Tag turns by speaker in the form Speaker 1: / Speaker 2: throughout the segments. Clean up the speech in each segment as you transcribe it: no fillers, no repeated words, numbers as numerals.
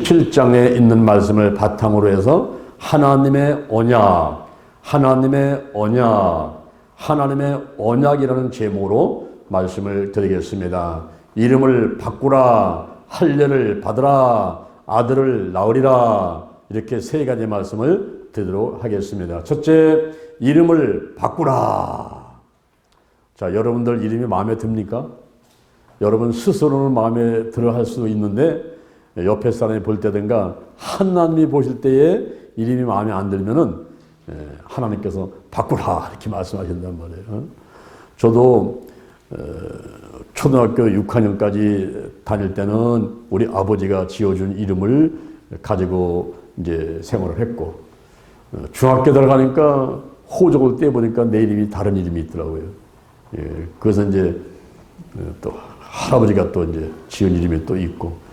Speaker 1: 7장에 있는 말씀을 바탕으로 해서 하나님의 언약, 하나님의 언약, 하나님의 언약이라는 제목으로 말씀을 드리겠습니다. 이름을 바꾸라, 할례를 받으라, 아들을 낳으리라, 이렇게 세 가지 말씀을 드리도록 하겠습니다. 첫째, 이름을 바꾸라. 자, 여러분들 이름이 마음에 듭니까? 여러분 스스로는 마음에 들어 할 수도 있는데 옆에 사람이 볼 때든가 하나님이 보실 때에 이름이 마음에 안 들면은 하나님께서 바꾸라 이렇게 말씀하신단 말이에요. 저도 초등학교 6학년까지 다닐 때는 우리 아버지가 지어준 이름을 가지고 이제 생활을 했고, 중학교 들어가니까 호적을 떼보니까 내 이름이 다른 이름이 있더라고요. 그래서 이제 또 할아버지가 또 이제 지은 이름이 또 있고,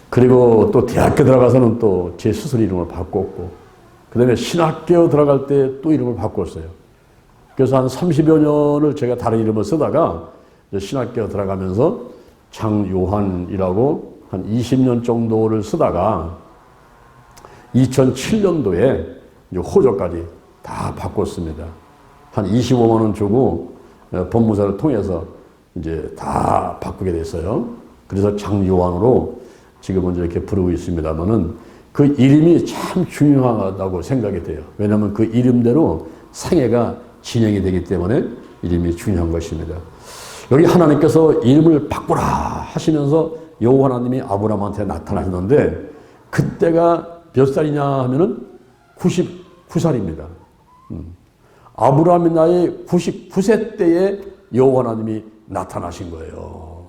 Speaker 1: 그리고 또 대학교 들어가서는 또 제 스스로 이름을 바꿨고, 그 다음에 신학교 들어갈 때 또 이름을 바꿨어요. 그래서 한 30여 년을 제가 다른 이름을 쓰다가 신학교 들어가면서 장요한이라고 한 20년 정도를 쓰다가 2007년도에 이제 호적까지 다 바꿨습니다. 한 25만 원 주고 법무사를 통해서 이제 다 바꾸게 됐어요. 그래서 장요한으로 지금은 이렇게 부르고 있습니다만은 그 이름이 참 중요하다고 생각이 돼요. 왜냐하면 그 이름대로 생애가 진행이 되기 때문에 이름이 중요한 것입니다. 여기 하나님께서 이름을 바꾸라 하시면서 여호와 하나님이 아브라함한테 나타나셨는데 그때가 몇 살이냐 하면은 99살입니다. 아브라함의 나이 99세 때에 여호와 하나님이 나타나신 거예요.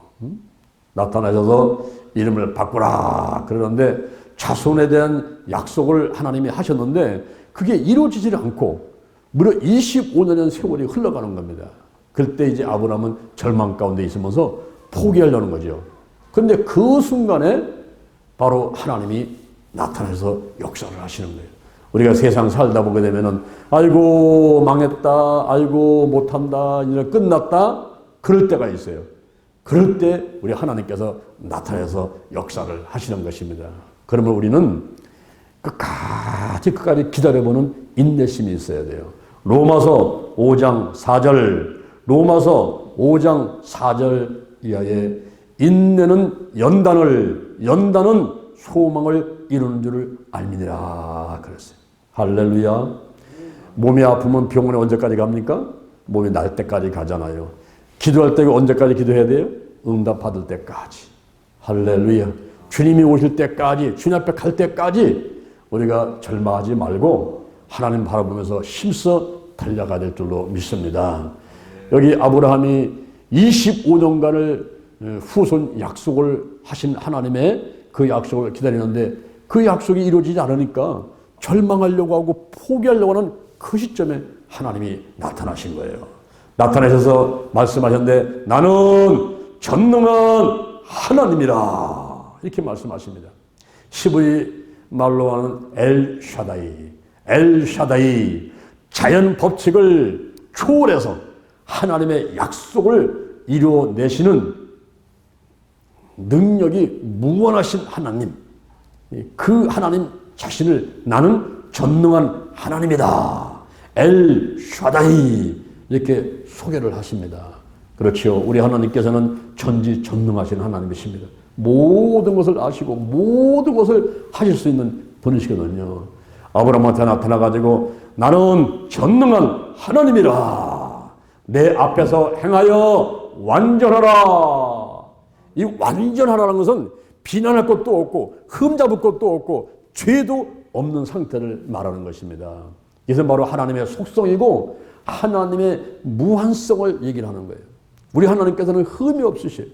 Speaker 1: 나타나셔서 이름을 바꾸라 그러는데 자손에 대한 약속을 하나님이 하셨는데 그게 이루어지지 않고 무려 25년의 세월이 흘러가는 겁니다. 그때 이제 아브라함은 절망 가운데 있으면서 포기하려는 거죠. 그런데 그 순간에 바로 하나님이 나타나서 역사를 하시는 거예요. 우리가 세상 살다 보게 되면은 아이고 망했다, 아이고 못한다, 이제 끝났다 그럴 때가 있어요. 그럴 때 우리 하나님께서 나타나서 역사를 하시는 것입니다. 그러면 우리는 끝까지 기다려보는 인내심이 있어야 돼요. 로마서 5장 4절, 로마서 5장 4절 이하에 인내는 연단은 소망을 이루는 줄을 알미니라 그랬어요. 할렐루야. 몸이 아프면 병원에 언제까지 갑니까? 몸이 날 때까지 가잖아요. 기도할 때 언제까지 기도해야 돼요? 응답 받을 때까지. 할렐루야. 주님이 오실 때까지, 주님 앞에 갈 때까지 우리가 절망하지 말고 하나님 바라보면서 힘써 달려가야 될 줄로 믿습니다. 여기 아브라함이 25년간을 후손 약속을 하신 하나님의 그 약속을 기다리는데 그 약속이 이루어지지 않으니까 절망하려고 하고 포기하려고 하는 그 시점에 하나님이 나타나신 거예요. 나타나셔서 말씀하셨는데 나는 전능한 하나님이라 이렇게 말씀하십니다. 히브리 말로 하는 엘샤다이 자연 법칙을 초월해서 하나님의 약속을 이루어내시는 능력이 무한하신 하나님, 그 하나님 자신을 나는 전능한 하나님이다. 엘샤다이 이렇게 소개를 하십니다. 그렇죠. 우리 하나님께서는 전지전능하신 하나님이십니다. 모든 것을 아시고 모든 것을 하실 수 있는 분이시거든요. 아브라함한테 나타나가지고 나는 전능한 하나님이라. 내 앞에서 행하여 완전하라. 이 완전하라는 것은 비난할 것도 없고 흠잡을 것도 없고 죄도 없는 상태를 말하는 것입니다. 이것은 바로 하나님의 속성이고 하나님의 무한성을 얘기를 하는 거예요. 우리 하나님께서는 흠이 없으셔요.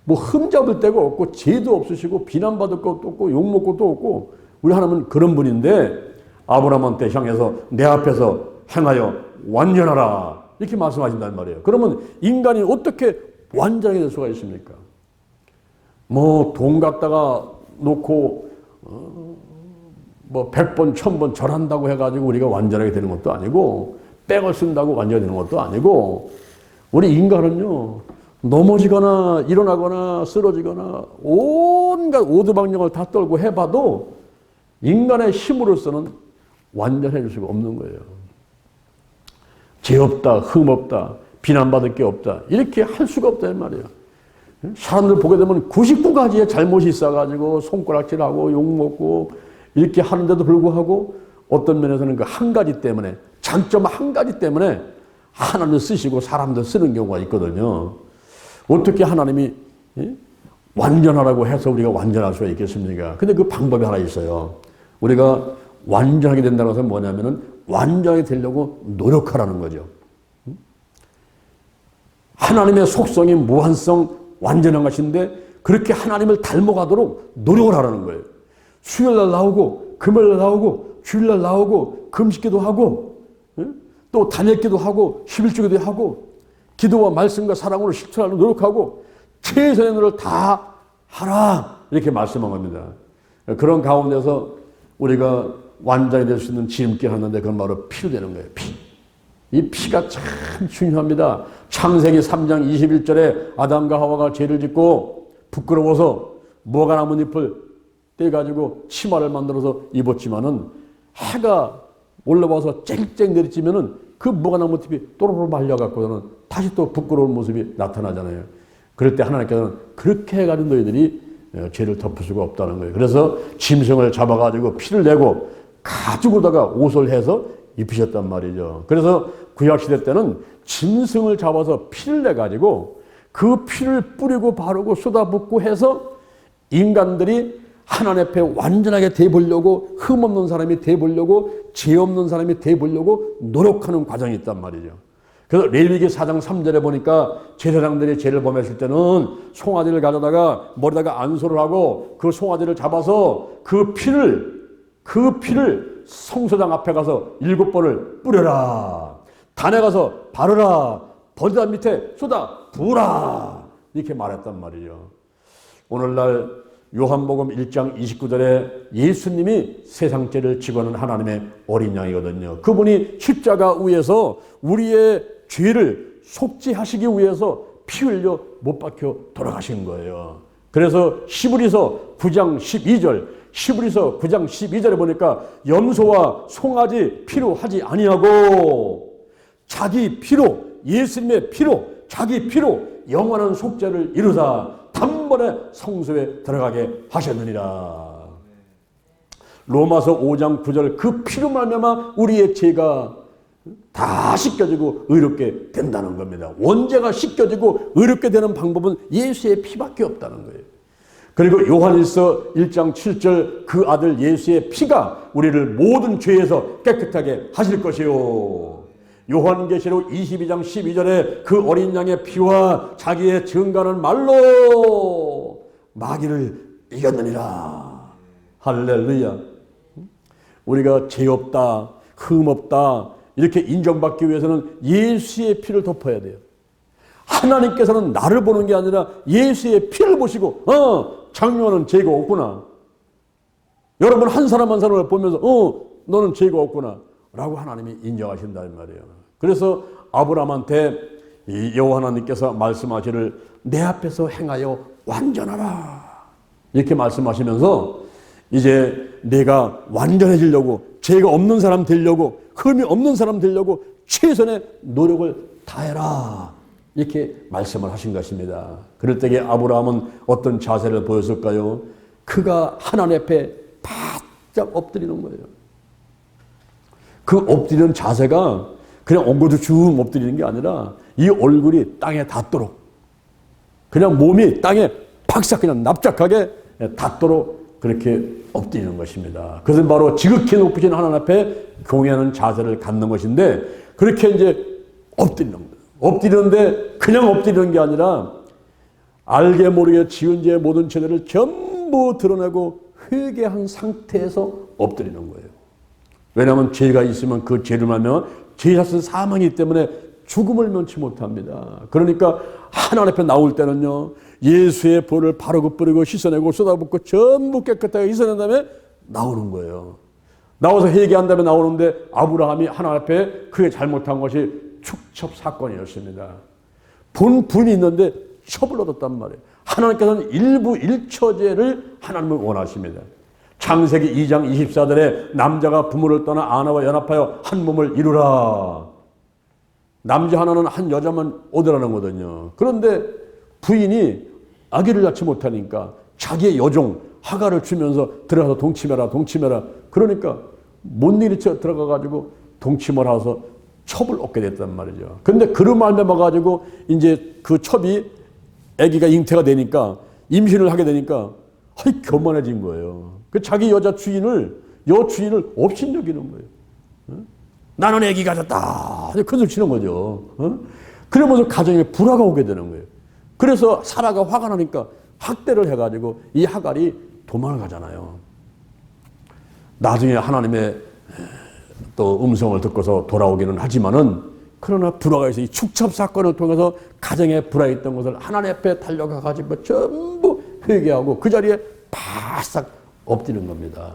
Speaker 1: 뭐 흠잡을 데가 없고 죄도 없으시고 비난받을 것도 없고 욕먹을 것도 없고 우리 하나님은 그런 분인데 아브라함한테 향해서 내 앞에서 행하여 완전하라 이렇게 말씀하신단 말이에요. 그러면 인간이 어떻게 완전하게 될 수가 있습니까? 뭐 돈 갖다가 놓고 뭐 100번 1000번 절한다고 해가지고 우리가 완전하게 되는 것도 아니고 백을 쓴다고 완전히 되는 것도 아니고 우리 인간은요 넘어지거나 일어나거나 쓰러지거나 온갖 오두방정을 다 떨고 해봐도 인간의 힘으로서는 완전해질 수가 없는 거예요. 죄 없다, 흠 없다, 비난받을 게 없다, 이렇게 할 수가 없단 말이에요. 사람들 보게 되면 99가지의 잘못이 있어가지고 손가락질하고 욕먹고 이렇게 하는데도 불구하고 어떤 면에서는 그 한 가지 때문에, 장점 한 가지 때문에 하나님을 쓰시고 사람들 쓰는 경우가 있거든요. 어떻게 하나님이 완전하라고 해서 우리가 완전할 수가 있겠습니까? 근데 그 방법이 하나 있어요. 우리가 완전하게 된다는 것은 뭐냐면은 완전하게 되려고 노력하라는 거죠. 하나님의 속성이 무한성, 완전한 것인데 그렇게 하나님을 닮아가도록 노력을 하라는 거예요. 수요일날 나오고 금요일날 나오고 주일날 나오고 금식기도 하고 또 단일기도 하고 11주기도 하고 기도와 말씀과 사랑으로 실천하는 노력하고 최선의 노력을 다 하라 이렇게 말씀한 겁니다. 그런 가운데서 우리가 완전히 될 수 있는 지름길 하는데 그건 바로 피로 되는 거예요. 피. 이 피가 참 중요합니다. 창세기 3장 21절에 아담과 하와가 죄를 짓고 부끄러워서 무화과 나뭇잎을 떼가지고 치마를 만들어서 입었지만은 해가 올라와서 쨍쨍 내리치면은 그 무화과 나뭇잎이 또로로 말려갖고는 다시 또 부끄러운 모습이 나타나잖아요. 그럴 때 하나님께서는 그렇게 해가지고 너희들이 죄를 덮을 수가 없다는 거예요. 그래서 짐승을 잡아가지고 피를 내고 가죽으로다가 옷을 해서 입히셨단 말이죠. 그래서 구약시대 때는 짐승을 잡아서 피를 내가지고 그 피를 뿌리고 바르고 쏟아붓고 해서 인간들이 하나님 앞에 완전하게 돼보려고, 흠없는 사람이 돼보려고, 죄 없는 사람이 돼보려고 노력하는 과정이 있단 말이죠. 그래서 레위기 4장 3절에 보니까 제사장들이 죄를 범했을 때는 송아지를 가져다가 머리다가 안소를 하고 그 송아지를 잡아서 그 피를 성소장 앞에 가서 7번을 뿌려라. 단에 가서 바르라. 버리단 밑에 쏟아 부으라. 이렇게 말했단 말이죠. 오늘날 요한복음 1장 29절에 예수님이 세상 죄를 지고는 하나님의 어린 양이거든요. 그분이 십자가 위에서 우리의 죄를 속죄하시기 위해서 피 흘려 못 박혀 돌아가신 거예요. 그래서 히브리서 9장 12절에 보니까 염소와 송아지 피로 하지 아니하고 자기 피로, 예수님의 피로, 자기 피로 영원한 속죄를 이루사 단번에 성소에 들어가게 하셨느니라. 로마서 5장 9절 그 피로 말미암아 우리의 죄가 다 씻겨지고 의롭게 된다는 겁니다. 원죄가 씻겨지고 의롭게 되는 방법은 예수의 피밖에 없다는 거예요. 그리고 요한일서 1장 7절 그 아들 예수의 피가 우리를 모든 죄에서 깨끗하게 하실 것이요. 요한계시록 22장 12절에 그 어린 양의 피와 자기의 증거하는 말로 마귀를 이겼느니라. 할렐루야. 우리가 죄 없다, 흠 없다 이렇게 인정받기 위해서는 예수의 피를 덮어야 돼요. 하나님께서는 나를 보는 게 아니라 예수의 피를 보시고 장로는 죄가 없구나. 여러분 한 사람 한 사람을 보면서 너는 죄가 없구나 라고 하나님이 인정하신다는 말이에요. 그래서 아브라함한테 여호와 하나님께서 말씀하시를 내 앞에서 행하여 완전하라 이렇게 말씀하시면서 이제 내가 완전해지려고 죄가 없는 사람 되려고 흠이 없는 사람 되려고 최선의 노력을 다해라 이렇게 말씀을 하신 것입니다. 그럴 때에 아브라함은 어떤 자세를 보였을까요? 그가 하나님 앞에 바짝 엎드리는 거예요. 그 엎드리는 자세가 그냥 엉거주춤 엎드리는 게 아니라 이 얼굴이 땅에 닿도록 그냥 몸이 땅에 박삭 그냥 납작하게 닿도록 그렇게 엎드리는 것입니다. 그것은 바로 지극히 높으신 하나님 앞에 경외하는 자세를 갖는 것인데 그렇게 이제 엎드리는 겁니다. 엎드리는데 그냥 엎드리는 게 아니라 알게 모르게 지은 죄의 모든 죄들을 전부 드러내고 회개한 상태에서 엎드리는 거예요. 왜냐하면 죄가 있으면 그 죄를 말면 죄사슬 사망이기 때문에 죽음을 면치 못합니다. 그러니까 하나님 앞에 나올 때는요 예수의 볼을 바르고 뿌리고 씻어내고 쏟아붓고 전부 깨끗하게 씻어낸 다음에 나오는 거예요. 나와서 회개한 다음에 나오는데 아브라함이 하나님 앞에 그게 잘못한 것이 축첩 사건이었습니다. 분이 있는데 첩을 얻었단 말이에요. 하나님께서는 일부 일처제를 하나님은 원하십니다. 창세기 2장 24절에 남자가 부모를 떠나 아내와 연합하여 한 몸을 이루라. 남자 하나는 한 여자만 얻으라는 거거든요. 그런데 부인이 아기를 낳지 못하니까 자기의 여종 하가를 주면서 들어가서 동침해라. 그러니까 못 일으켜 들어가가지고 동침을 해서 첩을 얻게 됐단 말이죠. 근데 그런 말씀해 가지고 이제 그 첩이 아기가 잉태가 되니까 임신을 하게 되니까 교만해진 거예요. 그 자기 여자 주인을 업신여기는 거예요. 나는 아기 가졌다. 큰소리 치는 거죠. 그러면서 가정에 불화가 오게 되는 거예요. 그래서 사라가 화가 나니까 학대를 해가지고 이 하갈이 도망을 가잖아요. 나중에 하나님의 또 음성을 듣고서 돌아오기는 하지만은 그러나 불화가 있어 이 축첩 사건을 통해서 가정에 불화가 있던 것을 하나님 앞에 달려가 가지고 전부 회개하고 그 자리에 바싹 엎드리는 겁니다.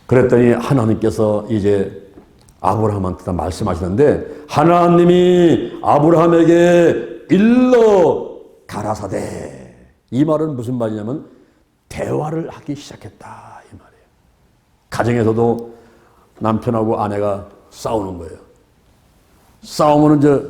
Speaker 1: 그랬더니 하나님께서 이제 아브라함한테 말씀하시는데 하나님이 아브라함에게 일러 가라사대. 이 말은 무슨 말이냐면 대화를 하기 시작했다 이 말이에요. 가정에서도 남편하고 아내가 싸우는 거예요. 싸우면은 이제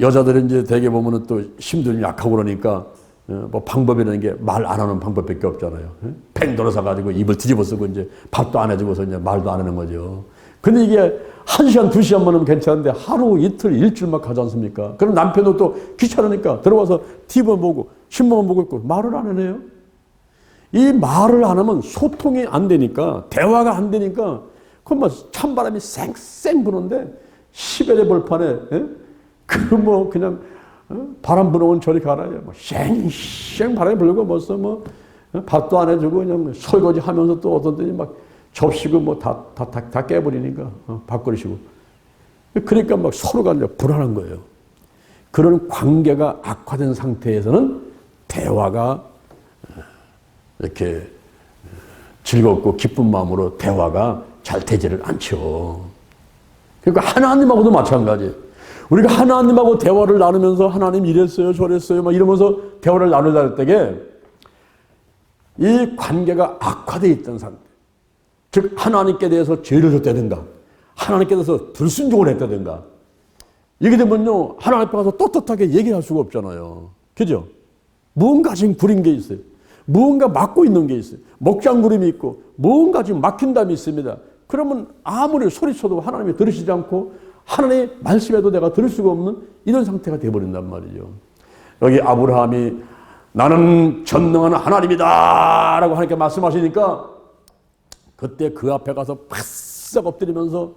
Speaker 1: 여자들은 이제 대개 보면은 또 힘도 좀 약하고 그러니까 뭐 방법이라는 게 말 안 하는 방법밖에 없잖아요. 팽 돌아서 가지고 입을 뒤집어 쓰고 이제 밥도 안 해주고서 이제 말도 안 하는 거죠. 근데 이게 1시간, 2시간만 하면 괜찮은데 하루, 이틀, 일주일만 가지 않습니까? 그럼 남편도 또 귀찮으니까 들어와서 TV만 보고 신문만 보고 있고 말을 안 하네요. 이 말을 안 하면 소통이 안 되니까 대화가 안 되니까 그만 찬바람이 쌩쌩 부는데 10의 벌판에 그 뭐 그냥 바람 불어온 저리 가라요. 뭐 쌩쌩 바람이 불고 벌써 뭐 밥도 안 해주고 그냥 설거지 하면서 또 어떤 때는 막 접시고 뭐 다 깨버리니까 밥그릇이고. 그러니까 막 서로가 이제 불안한 거예요. 그런 관계가 악화된 상태에서는 대화가 이렇게 즐겁고 기쁜 마음으로 대화가 잘 되지를 않죠. 그러니까 하나님하고도 마찬가지예요. 우리가 하나님하고 대화를 나누면서 하나님 이랬어요 저랬어요 막 이러면서 대화를 나누다 할 때에 이 관계가 악화되어 있던 상태, 즉 하나님께 대해서 죄를 졌다든가 하나님께 대해서 불순종을 했다든가 이게 되면요 하나님 앞에 가서 떳떳하게 얘기할 수가 없잖아요. 그죠? 무언가 지금 구린 게 있어요. 무언가 막고 있는 게 있어요. 먹장구름이 있고 무언가 지금 막힌 담이 있습니다. 그러면 아무리 소리쳐도 하나님이 들으시지 않고 하나님의 말씀에도 내가 들을 수가 없는 이런 상태가 되어버린단 말이죠. 여기 아브라함이 나는 전능한 하나님이다 라고 하나님께 말씀하시니까 그때 그 앞에 가서 바싹 엎드리면서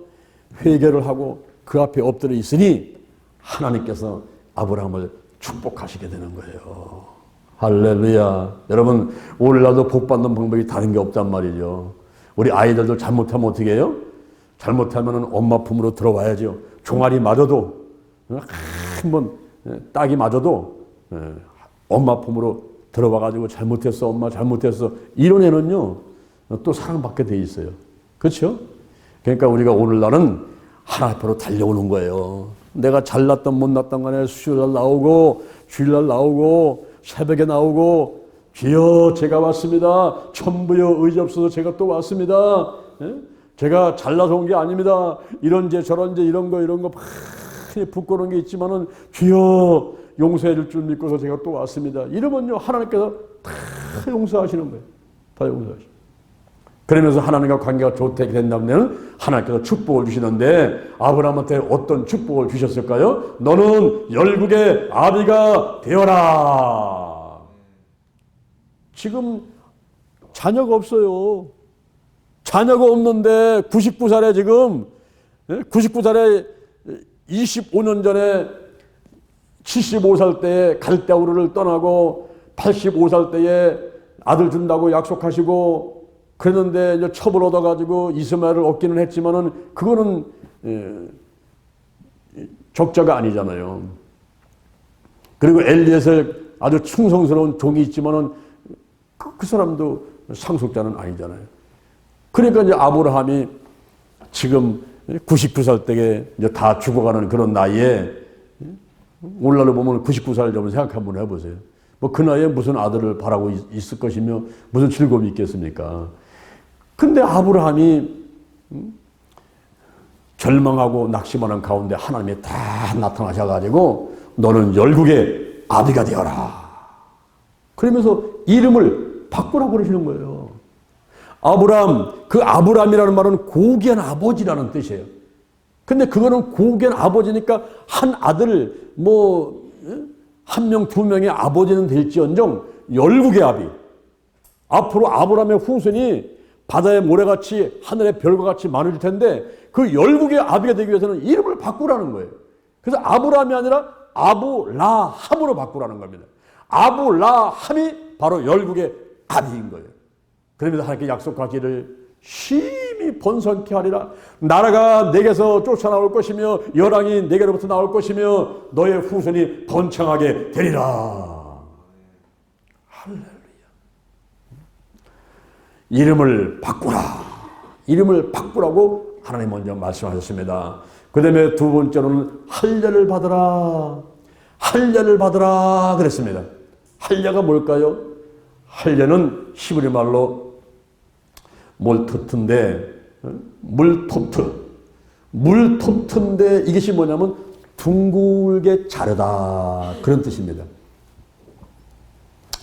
Speaker 1: 회개를 하고 그 앞에 엎드려 있으니 하나님께서 아브라함을 축복하시게 되는 거예요. 할렐루야. 여러분 오늘날도 복받는 방법이 다른 게 없단 말이죠. 우리 아이들도 잘못하면 어떻게 해요? 잘못하면 엄마 품으로 들어와야죠. 종아리 맞아도 한번 딱이 맞아도 엄마 품으로 들어와가지고 잘못했어 엄마 잘못했어 이런 애는요 또 사랑받게 돼 있어요. 그렇죠? 그러니까 우리가 오늘날은 하나님 앞으로 달려오는 거예요. 내가 잘났던 못났던 간에 수요일날 나오고 주일날 나오고 새벽에 나오고 주여 제가 왔습니다. 천부여 의지없어서 제가 또 왔습니다. 제가 잘나서 온 게 아닙니다. 이런 죄 저런 죄 이런 거 많이 부끄러운 게 있지만은 주여 용서해 줄 줄 믿고서 제가 또 왔습니다. 이러면요 하나님께서 다 용서하시는 거예요. 다 용서하시죠. 그러면서 하나님과 관계가 좋게 된다면 하나님께서 축복을 주시는데 아브라함한테 어떤 축복을 주셨을까요? 너는 열국의 아비가 되어라. 지금 자녀가 없어요. 자녀가 없는데 99살에 지금 99살에 25년 전에 75살 때에 갈대우르를 떠나고 85살 때에 아들 준다고 약속하시고 그랬는데 이제 첩을 얻어가지고 이스마엘을 얻기는 했지만은 그거는 적자가 아니잖아요. 그리고 엘리에셀 아주 충성스러운 종이 있지만은 그 사람도 상속자는 아니잖아요. 그러니까 이제 아브라함이 지금 99살 때에 이제 다 죽어가는 그런 나이에 오늘날로 보면 99살 되면 생각 한번 해보세요. 뭐 그 나이에 무슨 아들을 바라고 있을 것이며 무슨 즐거움이 있겠습니까? 근데 아브라함이 절망하고 낙심하는 가운데 하나님이 다 나타나셔가지고 너는 열국의 아비가 되어라. 그러면서 이름을 바꾸라고 그러시는 거예요. 아브라함, 그 아브라함이라는 말은 고귀한 아버지라는 뜻이에요. 근데 그거는 고귀한 아버지니까 한 아들, 한 명, 두 명의 아버지는 될지언정 열국의 아비. 앞으로 아브라함의 후손이 바다의 모래같이 하늘의 별과 같이 많을 텐데 그 열국의 아비가 되기 위해서는 이름을 바꾸라는 거예요. 그래서 아브라함이 아니라 아브라함으로 바꾸라는 겁니다. 아브라함이 바로 열국의 아비인 거예요. 그러면서 하나님께 약속하기를 심히 번성케 하리라. 나라가 내게서 쫓아나올 것이며 열왕이 내게로부터 나올 것이며 너의 후손이 번창하게 되리라. 할렐루야. 이름을 바꾸라. 이름을 바꾸라고 하나님 먼저 말씀하셨습니다. 그 다음에 두 번째로는 할례를 받으라. 할례를 받으라 그랬습니다. 할례가 뭘까요? 할례는 히브리 말로 몰토트인데, 물토트인데 이것이 뭐냐면 둥글게 자르다 그런 뜻입니다.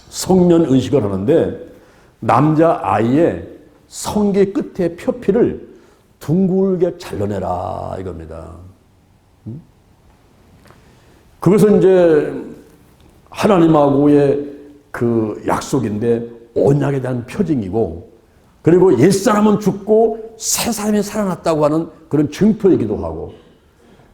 Speaker 1: 성년 의식을 하는데 남자 아이의 성기 끝에 표피를 둥글게 잘라내라 이겁니다. 그것은 이제 하나님하고의 그 약속인데 언약에 대한 표징이고, 그리고 옛사람은 죽고 새 사람이 살아났다고 하는 그런 증표이기도 하고,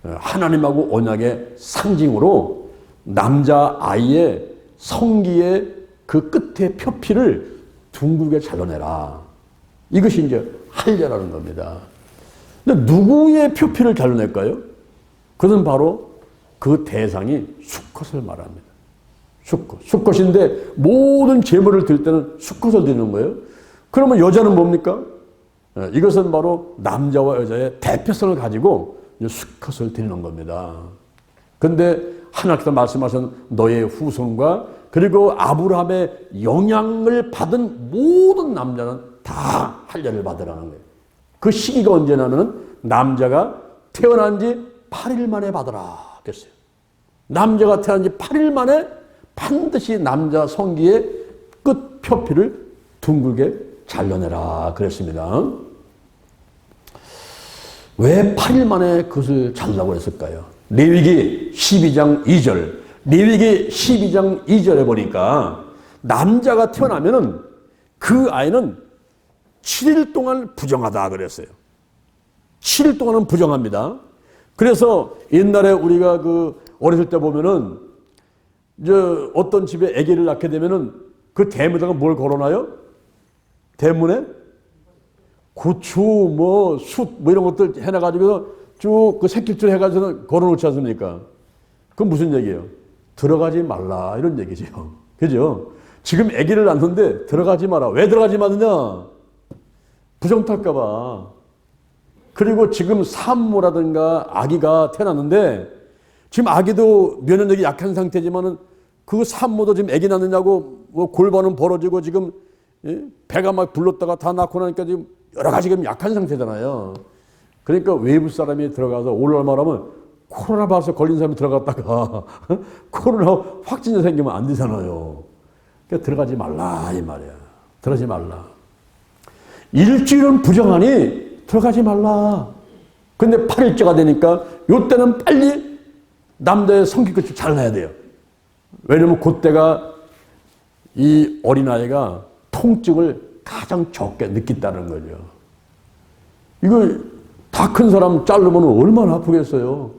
Speaker 1: 하나님하고 언약의 상징으로 남자 아이의 성기의 그 끝에 표피를 둥글게 잘라내라. 이것이 이제 할례라는 겁니다. 근데 누구의 표피를 잘라낼까요? 그것은 바로 그 대상이 수컷을 말합니다. 수컷인데 모든 제물을 드릴 때는 수컷을 드리는 거예요. 그러면 여자는 뭡니까? 이것은 바로 남자와 여자의 대표성을 가지고 수컷을 드리는 겁니다. 그런데 하나님께서 말씀하신 너의 후손과 그리고 아브라함의 영향을 받은 모든 남자는 다 할례를 받으라는 거예요. 그 시기가 언제냐면 남자가 태어난 지 8일 만에 받으라 그랬어요. 남자가 태어난 지 8일 만에 반드시 남자 성기의 끝 표피를 둥글게 잘라내라 그랬습니다. 왜 8일 만에 그것을 잘라고 했을까요? 레위기 12장 2절. 레위기 12장 2절에 보니까 남자가 태어나면은 그 아이는 7일 동안 부정하다 그랬어요. 7일 동안은 부정합니다. 그래서 옛날에 우리가 그 어렸을 때 보면은 어떤 집에 아기를 낳게 되면은 그 대문에다가 뭘 걸어놔요? 대문에 고추, 숯, 이런 것들 해놔가지고 쭉 그 새끼줄 해가지고 걸어놓지 않습니까? 그건 무슨 얘기예요? 들어가지 말라 이런 얘기죠. 그죠? 지금 아기를 낳는데 들어가지 마라. 왜 들어가지 마느냐? 부정 탈까봐. 그리고 지금 산모라든가 아기가 태어났는데 지금 아기도 면역력이 약한 상태지만은 그 산모도 지금 아기 낳느냐고 골반은 벌어지고 지금 배가 막 불렀다가 다 낳고 나니까 지금 여러 가지 지금 약한 상태잖아요. 그러니까 외부 사람이 들어가서 올라말하면 코로나 봐서 걸린 사람이 들어갔다가 코로나 확진자 생기면 안 되잖아요. 그러니까 들어가지 말라 이 말이야. 들어가지 말라. 일주일은 부정하니 들어가지 말라. 근데 8일째가 되니까 요때는 빨리 남자의 성기끝을 잘라야 돼요. 왜냐면 그때가 이 어린아이가 통증을 가장 적게 느낀다는 거죠. 이거 다 큰 사람 자르면 얼마나 아프겠어요.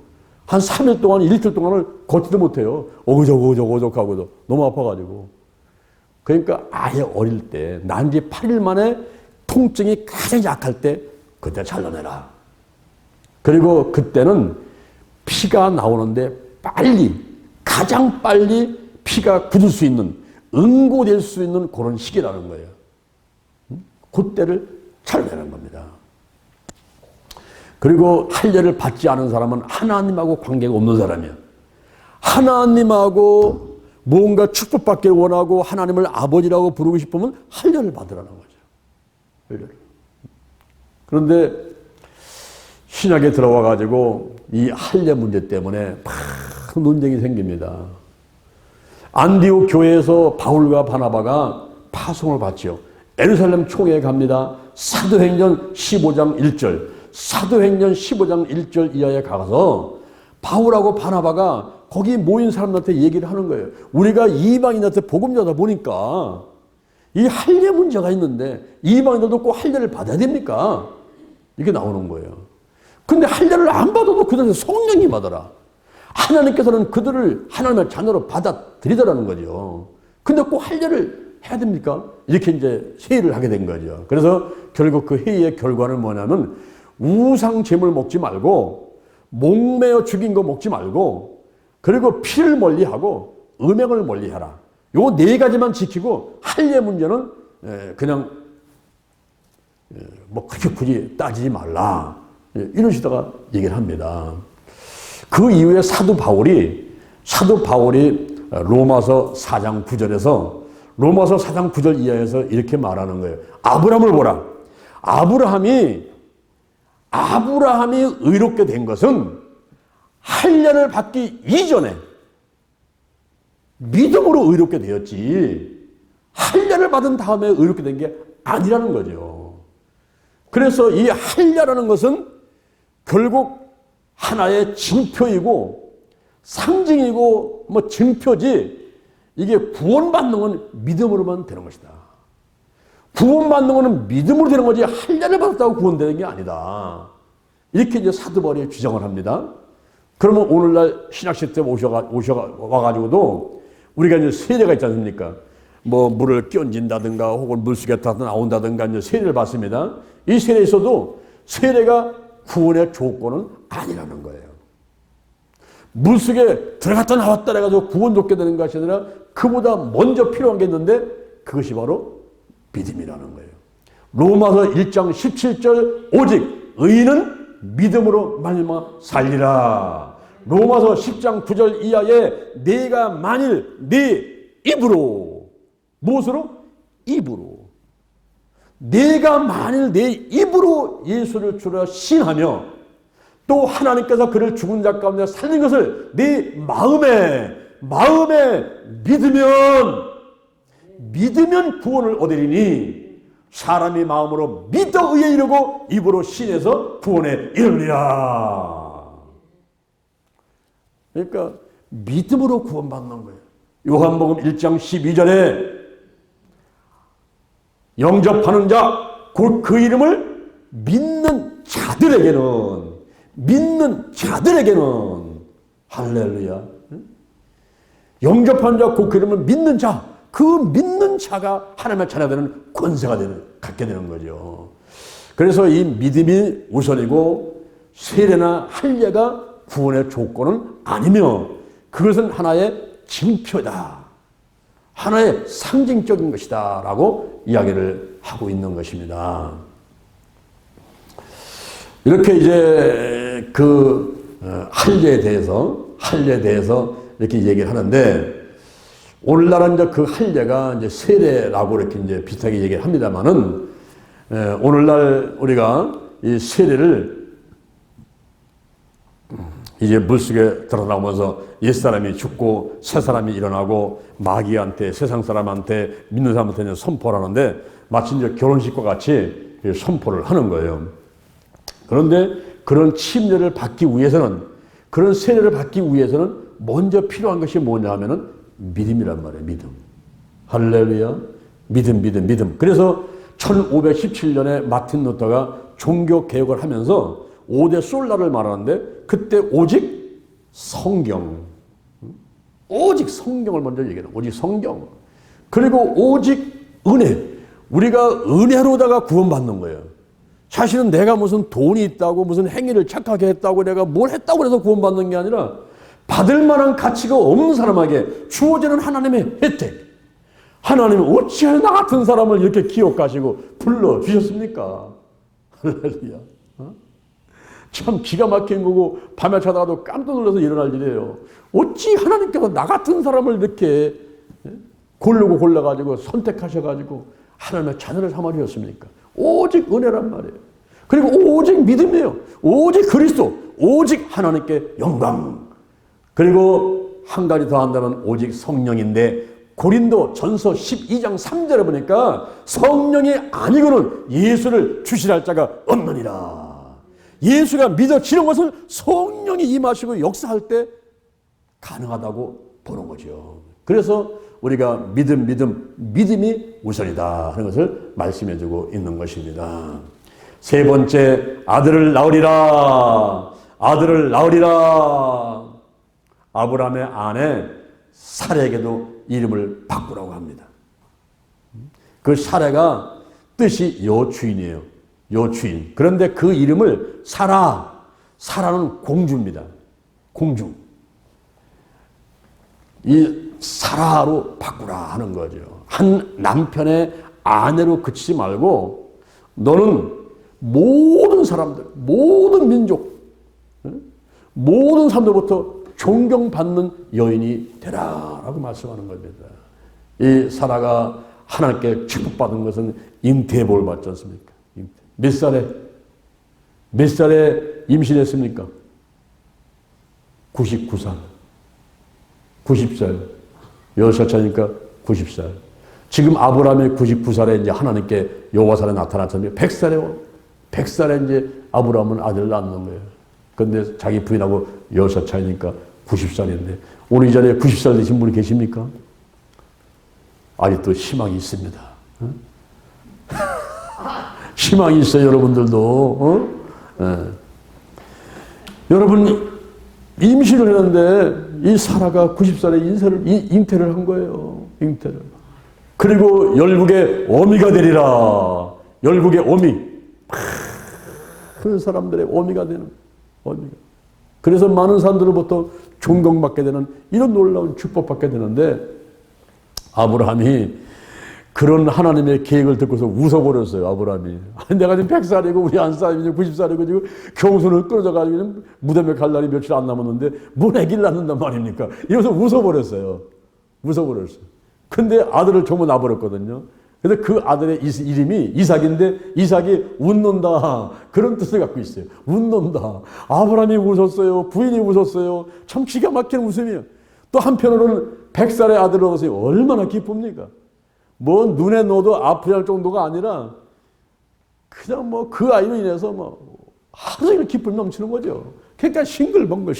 Speaker 1: 한 3일 동안, 이틀 동안을 걷지도 못해요. 어그적하고도 너무 아파가지고. 그러니까 아예 어릴 때, 난 지 8일 만에 통증이 가장 약할 때 그때 잘라내라. 그리고 그때는 피가 나오는데 가장 빨리 피가 굳을 수 있는, 응고될 수 있는 그런 시기라는 거예요. 그때를 잘라내는 겁니다. 그리고 할례를 받지 않은 사람은 하나님하고 관계가 없는 사람이에요. 하나님하고 뭔가 축복받길 원하고 하나님을 아버지라고 부르고 싶으면 할례를 받으라는 거죠. 할례를. 그런데 신약에 들어와 가지고 이 할례 문제 때문에 막 논쟁이 생깁니다. 안디옥 교회에서 바울과 바나바가 파송을 받죠. 예루살렘 총회에 갑니다. 사도행전 15장 1절, 사도행전 15장 1절 이하에 가서 바울하고 바나바가 거기 모인 사람들한테 얘기를 하는 거예요. 우리가 이방인한테 복음 전하다 보니까 이 할례 문제가 있는데 이방인들도 꼭 할례를 받아야 됩니까? 이게 나오는 거예요. 근데 할례를 안 받아도 그들은 성령이 받아라. 하나님께서는 그들을 하나님의 자녀로 받아들이더라는 거죠. 근데 꼭 할례를 해야 됩니까? 이렇게 이제 회의를 하게 된 거죠. 그래서 결국 그 회의의 결과는 뭐냐면 우상 제물 먹지 말고 목매어 죽인 거 먹지 말고 그리고 피를 멀리하고 음행을 멀리하라. 요 네 가지만 지키고 할례 문제는 그냥 뭐 그렇게 굳이 따지지 말라. 이런 식으로 얘기를 합니다. 그 이후에 사도 바울이 로마서 4장 9절에서 로마서 4장 9절 이하에서 이렇게 말하는 거예요. 아브라함을 보라. 아브라함이 의롭게 된 것은 할례를 받기 이전에 믿음으로 의롭게 되었지 할례를 받은 다음에 의롭게 된 게 아니라는 거죠. 그래서 이 할례라는 것은 결국 하나의 징표이고 상징이고 뭐 증표지 이게 구원받는 건 믿음으로만 되는 것이다. 구원받는 것은 믿음으로 되는 거지 할례를 받았다고 구원되는 게 아니다. 이렇게 이제 사도 바울이 주장을 합니다. 그러면 오늘날 신학시대 오셔가지고도 우리가 이제 세례가 있지 않습니까? 뭐 물을 끼얹는다든가 혹은 물속에 나온다든가 이제 세례를 받습니다. 이 세례에서도 세례가 구원의 조건은 아니라는 거예요. 물속에 들어갔다 나왔다 해가지고 구원 얻게 되는 것이 아니라 그보다 먼저 필요한 게 있는데 그것이 바로 믿음이라는 거예요. 로마서 1장 17절 오직 의인은 믿음으로 말미암아 살리라. 로마서 10장 9절 이하에 내가 만일 네 입으로 무엇으로? 입으로 내가 만일 내 입으로 예수를 주라 신하며 또 하나님께서 그를 죽은 자 가운데 살린 것을 네 마음에 믿으면 구원을 얻으리니 사람이 마음으로 믿어 의에 이르고 입으로 신에서 구원에 이르리라. 그러니까 믿음으로 구원받는 거예요. 요한복음 1장 12절에 영접하는 자 곧 그 이름을 믿는 자들에게는 할렐루야. 영접하는 자 곧 그 이름을 믿는 자, 그 믿는 자가 하나님의 자녀되는 권세가 갖게 되는 거죠. 그래서 이 믿음이 우선이고 세례나 할례가 구원의 조건은 아니며 그것은 하나의 징표다. 하나의 상징적인 것이다 라고 이야기를 하고 있는 것입니다. 이렇게 이제 그 할례에 대해서 이렇게 얘기를 하는데 오늘날은 이제 그 할례가 이제 세례라고 이렇게 이제 비슷하게 얘기를 합니다만은 오늘날 우리가 이 세례를 이제 물속에 들어나오면서 옛사람이 죽고 새사람이 일어나고 마귀한테 세상 사람한테 믿는 사람한테 선포를 하는데 마치 이제 결혼식과 같이 선포를 하는 거예요. 그런데 그런 침례를 받기 위해서는 그런 세례를 받기 위해서는 먼저 필요한 것이 뭐냐 하면은 믿음이란 말이에요. 믿음. 할렐루야. 믿음. 그래서 1517년에 마틴 루터가 종교 개혁을 하면서 5대 솔라를 말하는데 그때 오직 성경을 먼저 얘기해요. 오직 성경. 그리고 오직 은혜. 우리가 은혜로다가 구원받는 거예요. 사실은 내가 무슨 돈이 있다고 무슨 행위를 착하게 했다고 내가 뭘 했다고 해서 구원받는 게 아니라 받을 만한 가치가 없는 사람에게 주어지는 하나님의 혜택. 하나님은 어찌하여 나 같은 사람을 이렇게 기억하시고 불러주셨습니까? 할렐루야. 참 기가 막힌 거고 밤에 자다가도 깜짝 놀라서 일어날 일이에요. 어찌 하나님께서 나 같은 사람을 이렇게 고르고 골라가지고 선택하셔가지고 하나님의 자녀를 삼아주셨습니까? 오직 은혜란 말이에요. 그리고 오직 믿음이에요. 오직 그리스도, 오직 하나님께 영광. 그리고 한 가지 더 한다면 오직 성령인데 고린도 전서 12장 3절에 보니까 성령이 아니고는 예수를 주시할 자가 없느니라. 예수가 믿어지는 것은 성령이 임하시고 역사할 때 가능하다고 보는 거죠. 그래서 우리가 믿음이 우선이다 하는 것을 말씀해 주고 있는 것입니다. 세 번째, 아들을 낳으리라. 아들을 낳으리라. 아브라함의 아내 사레에게도 이름을 바꾸라고 합니다. 그 사레가 뜻이 여주인이에요. 여주인. 그런데 그 이름을 사라는 공주입니다. 공주. 이 사라로 바꾸라 하는 거죠. 한 남편의 아내로 그치지 말고 너는 모든 사람들, 모든 민족, 모든 사람들부터 존경받는 여인이 되라 라고 말씀하는 겁니다. 이 사라가 하나님께 축복받은 것은 잉태의 복을 받지 않습니까? 몇 살에 임신했습니까? 99살. 90살. 6살 차니까 90살. 지금 아브라함이 99살에 이제 하나님께 여호와산에 나타났잖아요. 100살에 이제 아브라함은 아들을 낳는 거예요. 근데 자기 부인하고 6살 차이니까 90살인데 오늘 이 자리에 90살 되신 분이 계십니까? 아직도 희망이 있습니다. 희망이 있어요, 여러분들도. 여러분, 임신을 했는데 이 사라가 90살에 잉태를 한 거예요. 잉태를. 그리고 열국의 어미가 되리라. 열국의 어미. 큰 사람들의 어미가 되는 어미가. 그래서 많은 사람들로부터 존경받게 되는 이런 놀라운 축복받게 되는데 아브라함이 그런 하나님의 계획을 듣고서 웃어버렸어요. 아브라함이. 내가 지금 100살이고 우리 안사람이 지금 90살이고 지금 경순을 끊어져가지고 무덤에 갈 날이 며칠 안 남았는데 뭔 애기를 낳는단 말입니까? 이러면서 웃어버렸어요. 근데 아들을 정말 낳아버렸거든요. 그래서 그 아들의 이름이 이삭인데 이삭이 웃는다 그런 뜻을 갖고 있어요. 웃는다. 아브라함이 웃었어요. 부인이 웃었어요. 참 기가 막힌 웃음이에요. 또 한편으로는 100살의 아들을 얻었어요. 얼마나 기쁩니까? 뭐 눈에 넣어도 아프지 않을 정도가 아니라 그냥 뭐 그 아이로 인해서 뭐 하루 종일 기쁨이 넘치는 거죠. 그러니까 싱글벙글.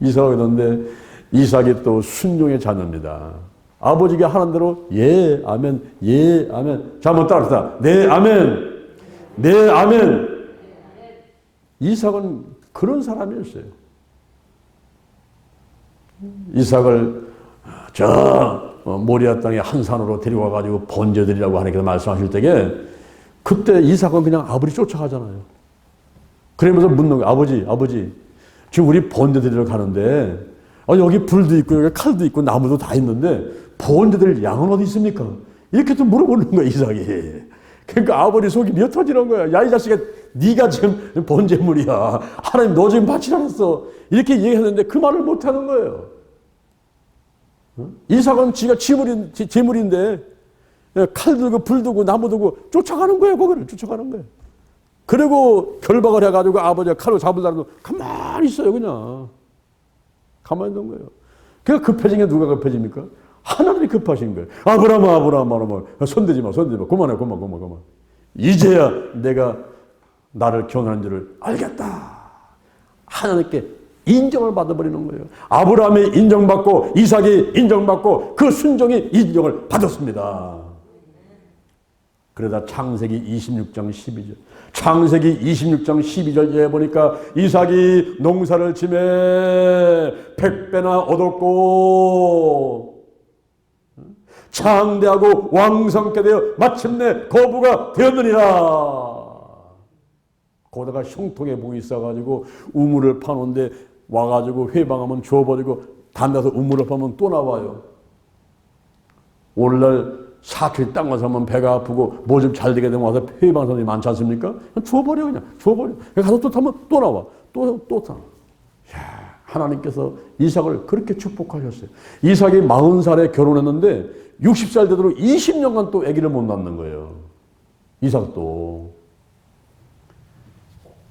Speaker 1: 이삭이 있는데 이삭이 또 순종의 자녀입니다. 아버지가 하는 대로 예 아멘 예 아멘. 자 한번 따라합시다. 네 아멘 네 아멘. 이삭은 그런 사람이었어요. 이삭을 모리아 땅의 한 산으로 데리고 가가지고 번제드리라고 하나님께서 말씀하실 때에 그때 이삭은 그냥 아버지 쫓아가잖아요. 그러면서 묻는 거예요. 아버지 지금 우리 번제드리러 가는데 여기 불도 있고 여기 칼도 있고 나무도 다 있는데 번제드릴 양은 어디 있습니까? 이렇게 또 물어보는 거예요. 이삭이. 그러니까 아버지 속이 미어 터지는 거야. 야 이 자식아 네가 지금 번제물이야. 하나님 너 지금 바치라 했어. 이렇게 얘기했는데 그 말을 못하는 거예요. 이삭은 지가 재물인데 칼 들고 불 들고 나무 들고 쫓아가는 거예요. 거기를 쫓아가는 거예요. 그리고 결박을 해가지고 아버지가 칼로 잡으려고 가만히 있어요. 그냥 가만히 있는 거예요. 그러니까 급해진 게 누가 급해집니까? 하나님이 급하신 거예요. 아브라함 손대지 마 그만해. 이제야 내가 나를 경외하는 줄을 알겠다. 하나님께 인정을 받아버리는 거예요. 아브라함이 인정받고 이삭이 인정받고 그 순종이 인정을 받았습니다. 그러다 창세기 26장 12절. 창세기 26장 12절에 보니까 이삭이 농사를 지매 100배나 얻었고 장대하고 왕성케 되어 마침내 거부가 되었느니라. 거기다가 형통에 목이 있어가지고 우물을 파는데 와가지고 회방하면 줘버리고 단다서 우물을 파면 또 나와요. 오늘날 사투리 땅 가서 하면 배가 아프고 뭐 좀 잘 되게 되면 와서 폐방선이 많지 않습니까? 그냥 주워버려, 그냥 주워버려. 가서 또 타면 또 나와. 또 타. 야, 하나님께서 이삭을 그렇게 축복하셨어요. 이삭이 40살에 결혼했는데 60살 되도록 20년간 또 아기를 못 낳는 거예요. 이삭도.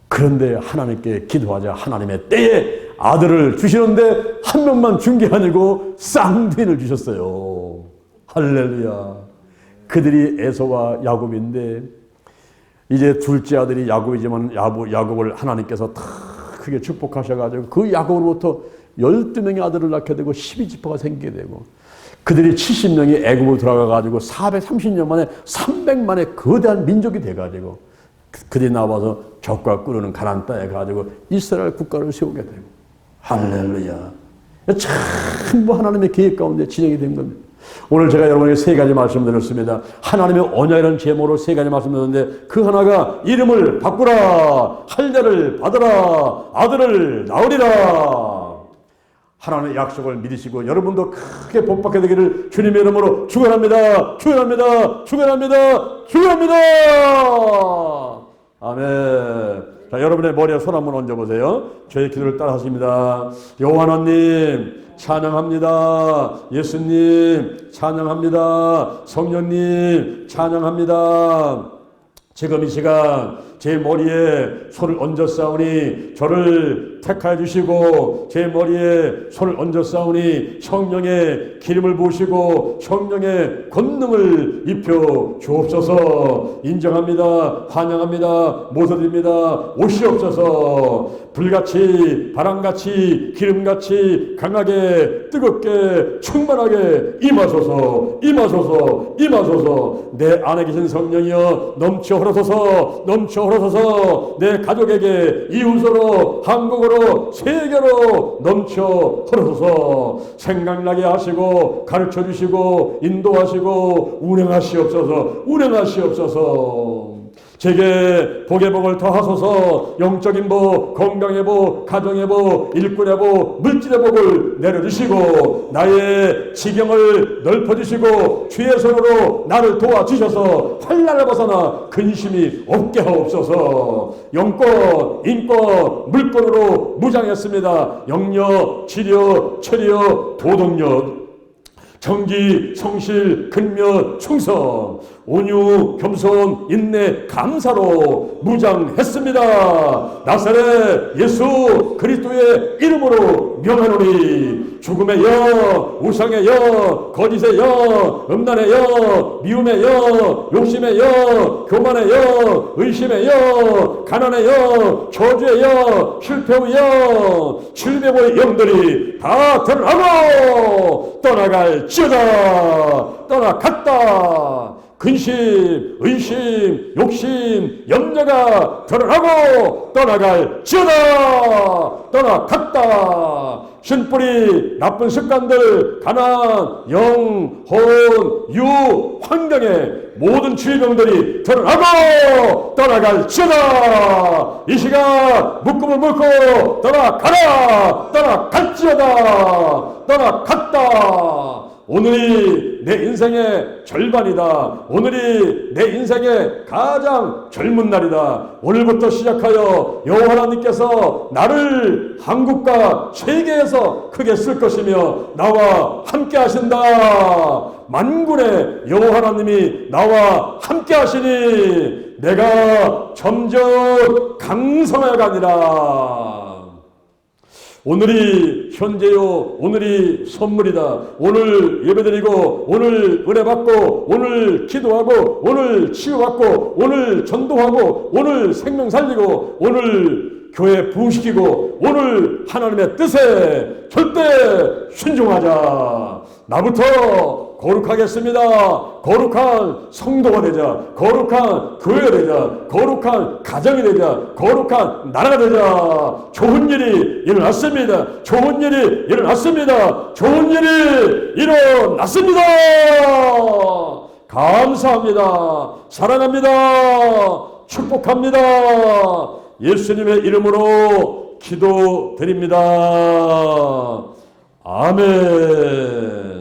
Speaker 1: 그런데 하나님께 기도하자 하나님의 때에 아들을 주시는데 한 명만 준 게 아니고 쌍둥이를 주셨어요. 할렐루야. 그들이 에서와 야곱인데 이제 둘째 아들이 야곱이지만 야곱을 하나님께서 다 크게 축복하셔가지고 그 야곱으로부터 12명의 아들을 낳게 되고 12지파가 생기게 되고 그들이 70명이 애굽으로 들어가가지고 430년 만에 300만의 거대한 민족이 돼가지고 그들이 나와서 젖과 끓는 가나안 땅에 가지고 이스라엘 국가를 세우게 되고 할렐루야. 전부 하나님의 계획 가운데 진행이 된 겁니다. 오늘 제가 여러분에게 세 가지 말씀드렸습니다. 하나님의 언약이라는 제목으로 세 가지 말씀드렸는데 그 하나가 이름을 바꾸라, 할례를 받으라, 아들을 낳으리라. 하나님의 약속을 믿으시고 여러분도 크게 복받게 되기를 주님의 이름으로 축원합니다. 축원합니다. 축원합니다. 축원합니다. 아멘. 자, 여러분의 머리에 손 한번 얹어보세요. 저의 기도를 따라 하십니다. 여호와 하나님 찬양합니다. 예수님 찬양합니다. 성령님 찬양합니다. 지금 이 시간 제 머리에 손을 얹었사오니 저를 택하여 주시고 제 머리에 손을 얹었사오니 성령의 기름을 부으시고 성령의 권능을 입혀 주옵소서. 인정합니다. 환영합니다. 모셔드립니다. 오시옵소서. 불같이 바람같이 기름같이 강하게 뜨겁게 충만하게 임하소서. 임하소서. 임하소서. 내 안에 계신 성령이여 넘쳐 흐르소서. 넘쳐 흐르소서. 내 가족에게 이웃으로 한국으로 세계로 넘쳐 흐르소서. 생각나게 하시고 가르쳐 주시고 인도하시고 운행하시옵소서. 운행하시옵소서. 제게 복의 복을 더하소서. 영적인 복, 건강의 복, 가정의 복, 일꾼의 복, 물질의 복을 내려주시고 나의 지경을 넓혀주시고 주의 손으로 나를 도와주셔서 환난을 벗어나 근심이 없게 하옵소서. 영권, 인권, 물권으로 무장했습니다. 영력, 지력, 체력, 도덕력, 정기, 성실, 근면, 충성, 온유, 겸손, 인내, 감사로 무장했습니다. 나사렛 예수 그리스도의 이름으로 명하노니 죽음의 영, 우상의 영, 거짓의 영, 음란의 영, 미움의 영, 욕심의 영, 교만의 영, 의심의 영, 가난의 영, 저주의 영, 실패의 영, 질병의 영들이 다 드러나고 떠나갈지어다. 떠나갔다. 근심, 의심, 욕심, 염려가 드러나고 떠나갈지어다. 떠나갔다. 신뿌리, 나쁜 습관들, 가난, 영, 혼, 유, 환경의 모든 질병들이 드러나고 떠나갈지어다. 이 시간 묶음을 묶고 떠나가라. 떠나갈지어다. 떠나갔다. 오늘이 내 인생의 절반이다. 오늘이 내 인생의 가장 젊은 날이다. 오늘부터 시작하여 여호와 하나님께서 나를 한국과 세계에서 크게 쓸 것이며 나와 함께 하신다. 만군의 여호와 하나님이 나와 함께 하시니 내가 점점 강성하여 가니라. 오늘이 현재요, 오늘이 선물이다. 오늘 예배드리고, 오늘 은혜 받고, 오늘 기도하고, 오늘 치유받고, 오늘 전도하고, 오늘 생명 살리고, 오늘 교회 부흥시키고, 오늘 하나님의 뜻에 절대 순종하자. 나부터 거룩하겠습니다. 거룩한 성도가 되자. 거룩한 교회가 되자. 거룩한 가정이 되자. 거룩한 나라가 되자. 좋은 일이 일어났습니다. 좋은 일이 일어났습니다. 좋은 일이 일어났습니다. 감사합니다. 사랑합니다. 축복합니다. 예수님의 이름으로 기도드립니다. 아멘.